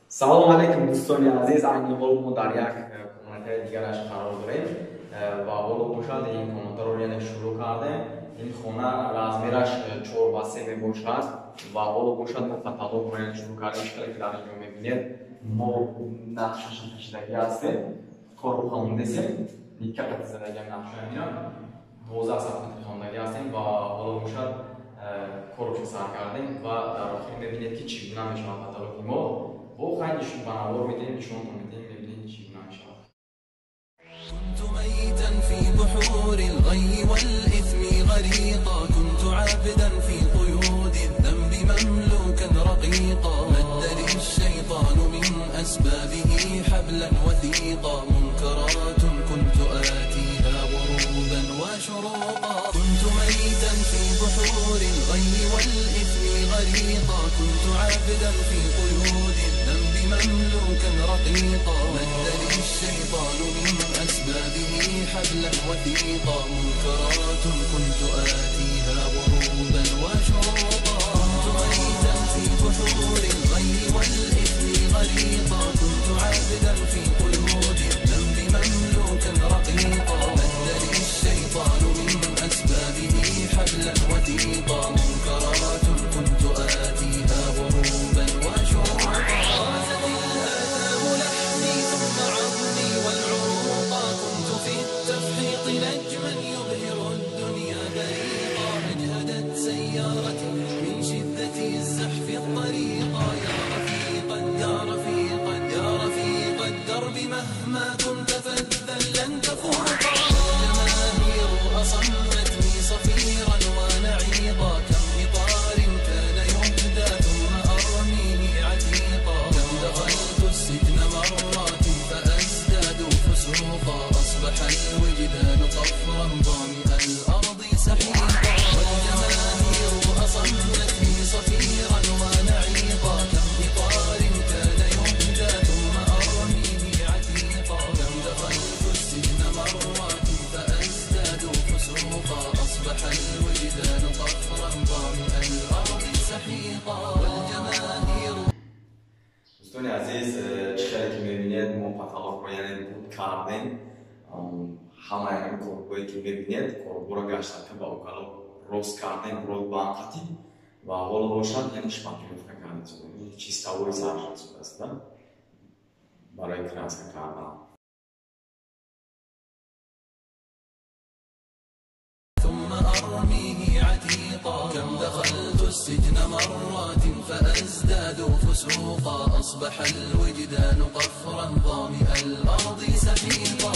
سلام علیکم دوستان عزیز. این حال ما در یک کامنت دیگرش قرار داریم و حالا باشد این کامنت رو یعنی شروع کردیم. این خانه رزمیرش 4 و 3 می باشد و حالا باشد ما کاتالوگ رو یعنی شروع کردیم. اشتراکی که در اینجا میبینید ما نقشش کشیدگی هستیم، کار رو خواندیم، نیکه قطع زدگی نقشه میرم 12 صفحه خواندگی هستیم و حالا باشد کار رو سر کردیم و در آخر میبینید که چگونه میشه کاتالوگ ما و خیلی نشون بنوار میدیم، نشون میدیم، میبینید چگونه میشه. كنت ميتا في بحور الغي والإثم غريقا، كنت عابدا في قيود الذنب مملوكا رقيقا، مد لي الشيطان من أسبابه حبلا وثيقا، منكرات كنت آتيها غروبا وشروقا، كنت ميتا في بحور الغي والإثم غريقا، كنت عابدا في قيود الذنب مملوكا رقيقا، مد لي الشيطان من أسبابه حبلا وثيقا، منكرات كنت آتيها غروبا وشروقا، كنت ميتا في بحور الغي والإثم غريقا، كنت عابدا في قيود الذنب مملوكا رقيقا، مد لي الشيطان من أسبابه حبلا وثيقا، منكرات كنت آتيها غروبا وشروقا، رازت الآثام لحمي ثم عظمي والعروقا، كنت في التفحيط نجما يبهر الدنيا بريقا، أجهدت سيارتي من شدة الزحف الطريقا، يا رفيقا يا رفيقا يا رفيق الدرب مهما كنت فذا لن تفوقا، الجماهير أصمتني صفيرا ونعيقا، كم إطار كان يهدى ثم أرميه عتيقا، كم دخلت السجن مرات فأزداد فسوقا، أصبح الوجدان قفرا ظامئ الأرض سحيقا، والجماهير أصمتني صفيرا ونعيقا، كم إطار كان يهدى ثم أرميه عتيقا، كم دخلت السجن مرات فأزداد فسوقا، أصبح الوجدان قفرا ظامئ الأرض سحيقا، والجماهير. دوستان عزیز، چیزی که میبینید ما کاتالوگ رو یعنی بود کردیم. همه این کارهایی که میبینید کارها رو گشتن که با کاتالوگ روز کردیم برای بانکاتی و حالا باشد یعنی شپاکیلوفه کردیم. این چیز تاوری سرشان شده است برای کرانسه کردن. ثم أرميه عتيقا، كم دخلت السجن مرات فأزداد فسوقا، أصبح الوجدان قفرا ظامئ الأرض سحيقا،